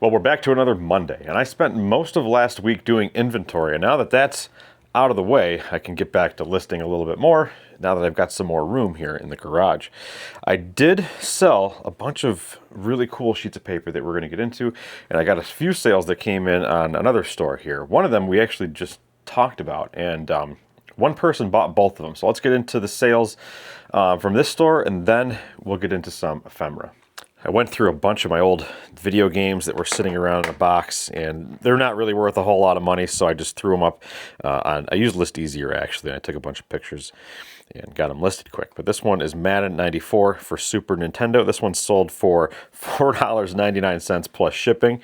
Well, we're back to another Monday, and I spent most of last week doing inventory, and now that that's out of the way, I can get back to listing a little bit more now that I've got some more room here in the garage. I did sell a bunch of really cool sheets of paper that we're going to get into, and I got a few sales that came in on another store here. One of them we actually just talked about, and one person bought both of them. So let's get into the sales from this store, and then we'll get into some ephemera. I went through a bunch of my old video games that were sitting around in a box, and they're not really worth a whole lot of money, so I just threw them up I used List Easier, actually. I took a bunch of pictures and got them listed quick. But this one is Madden 94 for Super Nintendo. This one sold for $4.99 plus shipping.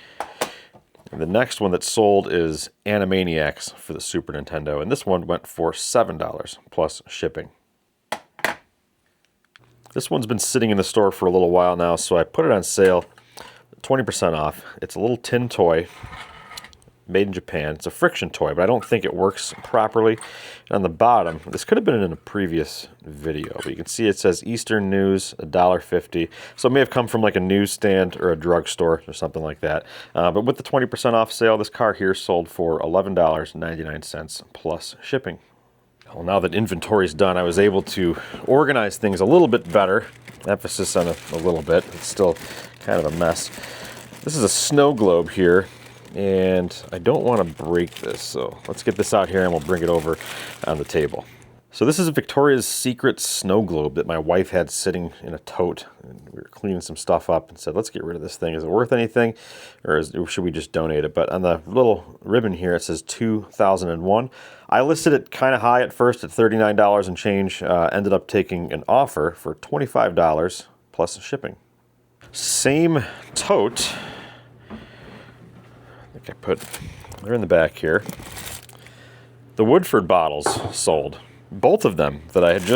And the next one that sold is Animaniacs for the Super Nintendo, and this one went for $7 plus shipping. This one's been sitting in the store for a little while now, so I put it on sale, 20% off. It's a little tin toy, made in Japan. It's a friction toy, but I don't think it works properly. And on the bottom, this could have been in a previous video, but you can see it says Eastern News, $1.50. So it may have come from like a newsstand or a drugstore or something like that. But with the 20% off sale, this car here sold for $11.99 plus shipping. Well, now that inventory is done, I was able to organize things a little bit better. Emphasis on a little bit. It's still kind of a mess. This is a snow globe here, and I don't want to break this, so let's get this out here and we'll bring it over on the table. So this is a Victoria's Secret snow globe that my wife had sitting in a tote, and we were cleaning some stuff up and said, let's get rid of this thing. Is it worth anything, or should we just donate it? But on the little ribbon here, it says 2001. I listed it kind of high at first at $39 and change. Ended up taking an offer for $25 plus shipping. Same tote. I think they're in the back here. The Woodford bottles sold. Both of them that I had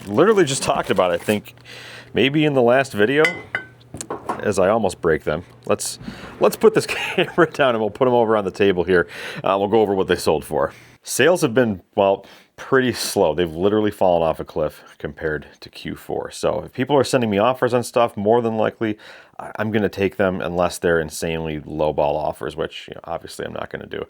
literally just talked about, I think, maybe in the last video, as I almost break them. Let's put this camera down and we'll put them over on the table here. We'll go over what they sold for. Sales have been, well, pretty slow. They've literally fallen off a cliff compared to Q4. So if people are sending me offers on stuff, more than likely I'm going to take them unless they're insanely lowball offers, which obviously I'm not going to do.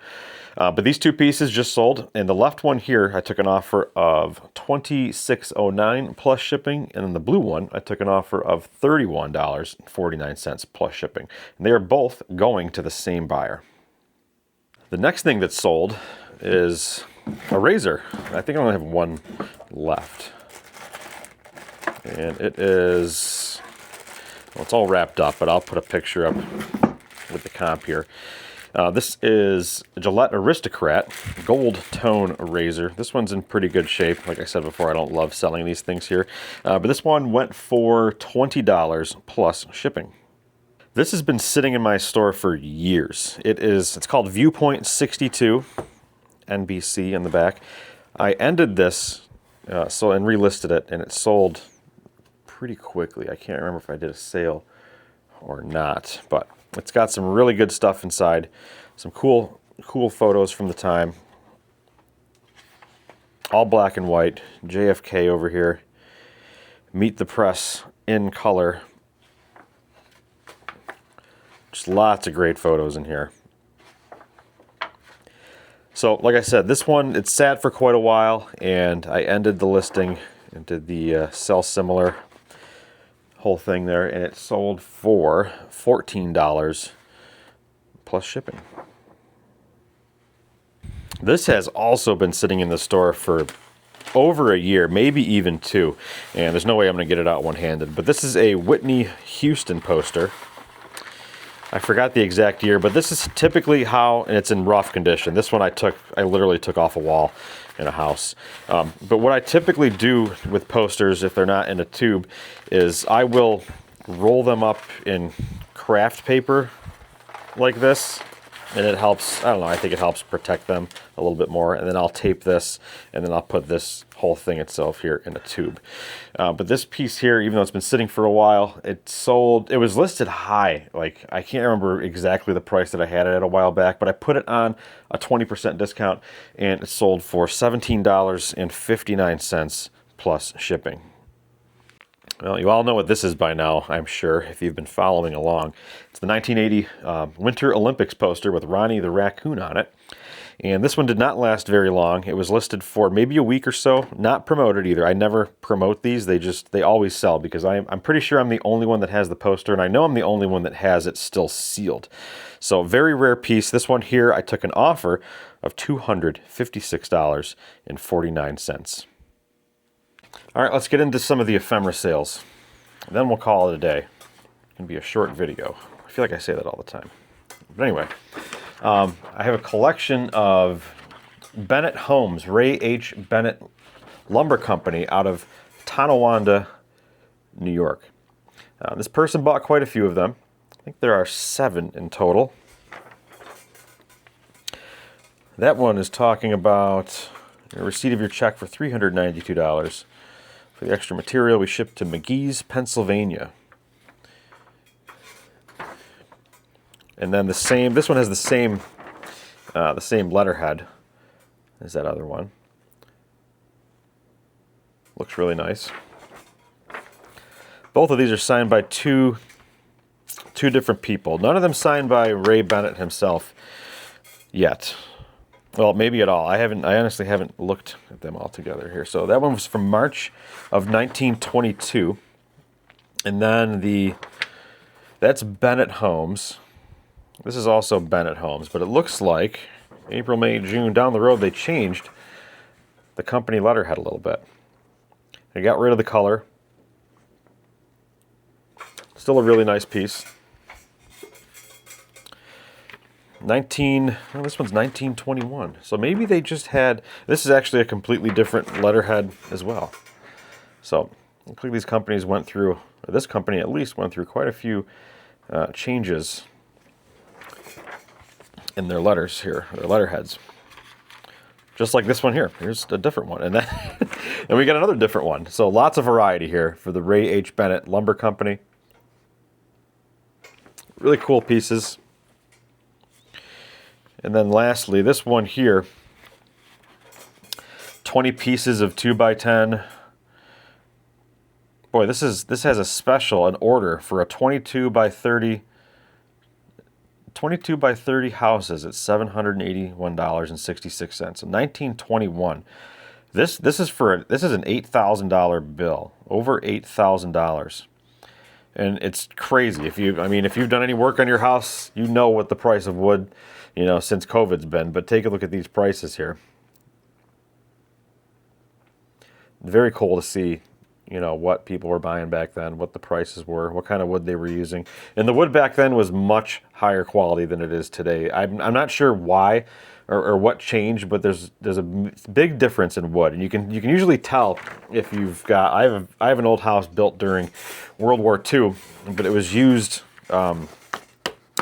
But these two pieces just sold, and the left one here I took an offer of $26.09 plus shipping, and then the blue one I took an offer of $31.49 plus shipping. And they are both going to the same buyer. The next thing that sold is a razor. I think I only have one left. And it is, well, it's all wrapped up, but I'll put a picture up with the comp here. This is Gillette Aristocrat Gold Tone Razor. This one's in pretty good shape. Like I said before, I don't love selling these things here. But this one went for $20 plus shipping. This has been sitting in my store for years. It's called Viewpoint 62. NBC in the back. I ended this and relisted it, and it sold pretty quickly. I can't remember if I did a sale or not, but it's got some really good stuff inside. Some cool photos from the time. All black and white. JFK over here. Meet the Press in color. Just lots of great photos in here. So, like I said, this one, it sat for quite a while, and I ended the listing and did the sell similar whole thing there, and it sold for $14 plus shipping. This has also been sitting in the store for over a year, maybe even two, and there's no way I'm going to get it out one-handed. But this is a Whitney Houston poster. I forgot the exact year, but this is typically how, and it's in rough condition. This one I literally took off a wall in a house. But what I typically do with posters, if they're not in a tube, is I will roll them up in craft paper like this, and it helps, I don't know, I think it helps protect them a little bit more. And then I'll tape this, and then I'll put this whole thing itself here in a tube. But this piece here, even though it's been sitting for a while, it was listed high. Like, I can't remember exactly the price that I had it at a while back, but I put it on a 20% discount, and it sold for $17.59 plus shipping. Well, you all know what this is by now, I'm sure, if you've been following along. It's the 1980 Winter Olympics poster with Ronnie the Raccoon on it. And this one did not last very long. It was listed for maybe a week or so, not promoted either. I never promote these. They always sell because I'm pretty sure I'm the only one that has the poster, and I know I'm the only one that has it still sealed. So very rare piece. This one here, I took an offer of $256.49. All right, let's get into some of the ephemera sales. Then we'll call it a day. It can be a short video. I feel like I say that all the time. But anyway, I have a collection of Bennett Homes, Ray H. Bennett Lumber Company out of Tonawanda, New York. This person bought quite a few of them. I think there are 7 in total. That one is talking about a receipt of your check for $392 for the extra material we shipped to McGee's, Pennsylvania. And then this one has the same letterhead as that other one. Looks really nice. Both of these are signed by two different people. None of them signed by Ray Bennett himself yet. Well, maybe at all. I honestly haven't looked at them all together here. So that one was from March of 1922. And then that's Bennett Homes. This is also Bennett Homes, but it looks like April, May, June, down the road, they changed the company letterhead a little bit. They got rid of the color. Still a really nice piece. This one's 1921. So maybe they just had, this is actually a completely different letterhead as well. So looks like these companies went through, or this company at least went through quite a few changes in their letters here, their letterheads. Just like this one here. Here's a different one. And then and we got another different one. So lots of variety here for the Ray H. Bennett Lumber Company. Really cool pieces. And then lastly, this one here, 20 pieces of 2x10. Boy, this has a special, an order for a 22 by 30 houses at $781.66. So 1921. This is an $8,000 bill, over $8,000. And it's crazy. If you've done any work on your house, you know what the price of wood, since COVID's been. But take a look at these prices here. Very cool to see, what people were buying back then, what the prices were, what kind of wood they were using. And the wood back then was much higher quality than it is today. I'm not sure why or what changed, but there's a big difference in wood. And you can usually tell if you've got, I have an old house built during World War II, but it was used, they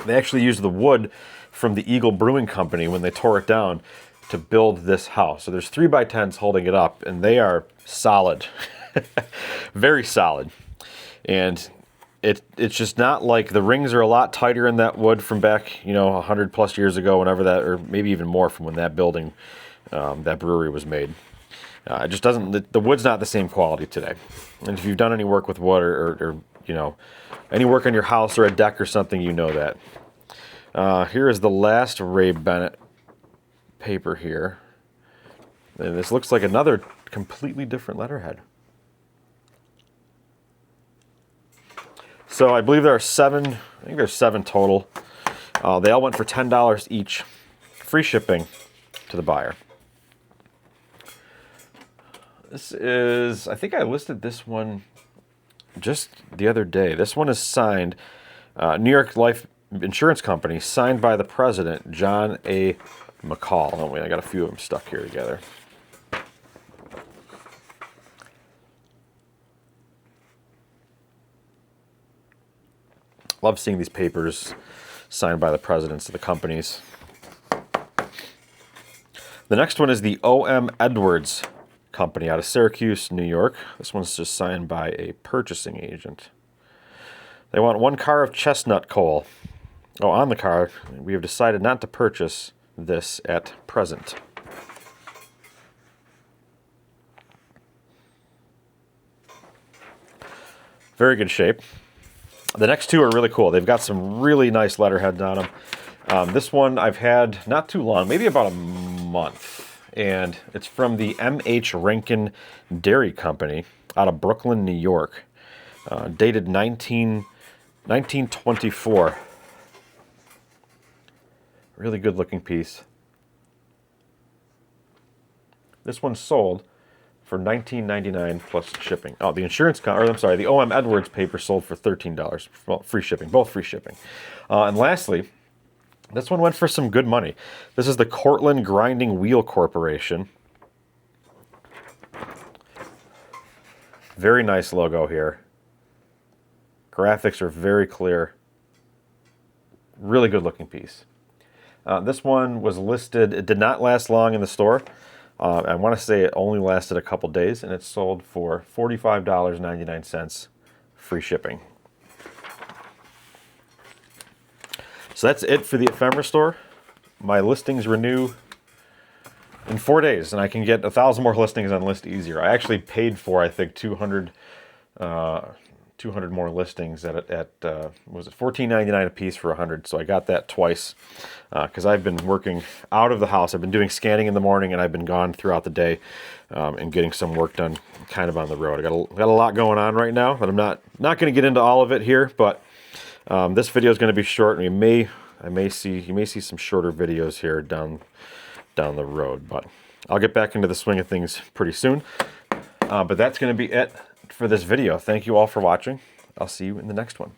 actually used the wood from the Eagle Brewing Company when they tore it down to build this house. So there's 3x10s holding it up, and they are solid. Very solid. And it's just not like, the rings are a lot tighter in that wood from back, 100 plus years ago, whenever that, or maybe even more from when that building, that brewery was made. It just doesn't, the wood's not the same quality today. And if you've done any work with wood or any work on your house or a deck or something, you know that. Here is the last Ray Bennett paper here. And this looks like another completely different letterhead. So I believe there are 7, I think there's 7 total. They all went for $10 each. Free shipping to the buyer. This is, I think I listed this one just the other day. This one is signed, New York Life Insurance Company, signed by the president, John A. McCall. Oh wait, I got a few of them stuck here together. Love seeing these papers signed by the presidents of the companies. The next one is the O.M. Edwards Company out of Syracuse, New York. This one's just signed by a purchasing agent. They want 1 car of chestnut coal. Oh, on the car, we have decided not to purchase this at present. Very good shape. The next two are really cool. They've got some really nice letterheads on them. This one I've had not too long, maybe about a month. And it's from the M.H. Rankin Dairy Company out of Brooklyn, New York. Dated 1924. Really good looking piece. This one sold for $19.99 plus shipping. Oh, the the O.M. Edwards paper sold for $13. Well, free shipping, both free shipping. And lastly, this one went for some good money. This is the Cortland Grinding Wheel Corporation. Very nice logo here. Graphics are very clear. Really good looking piece. This one was listed, it did not last long in the store. I want to say it only lasted a couple days, and it sold for $45.99 free shipping. So that's it for the Ephemera store. My listings renew in 4 days, and I can get 1,000 more listings on List Easier. I actually paid for, I think, 200 more listings at was it $14.99 a piece for 100. So I got that twice because I've been working out of the house. I've been doing scanning in the morning, and I've been gone throughout the day and getting some work done kind of on the road. I got a lot going on right now, but I'm not going to get into all of it here. But this video is going to be short, and you may see some shorter videos here down the road. But I'll get back into the swing of things pretty soon. But that's going to be it for this video. Thank you all for watching. I'll see you in the next one.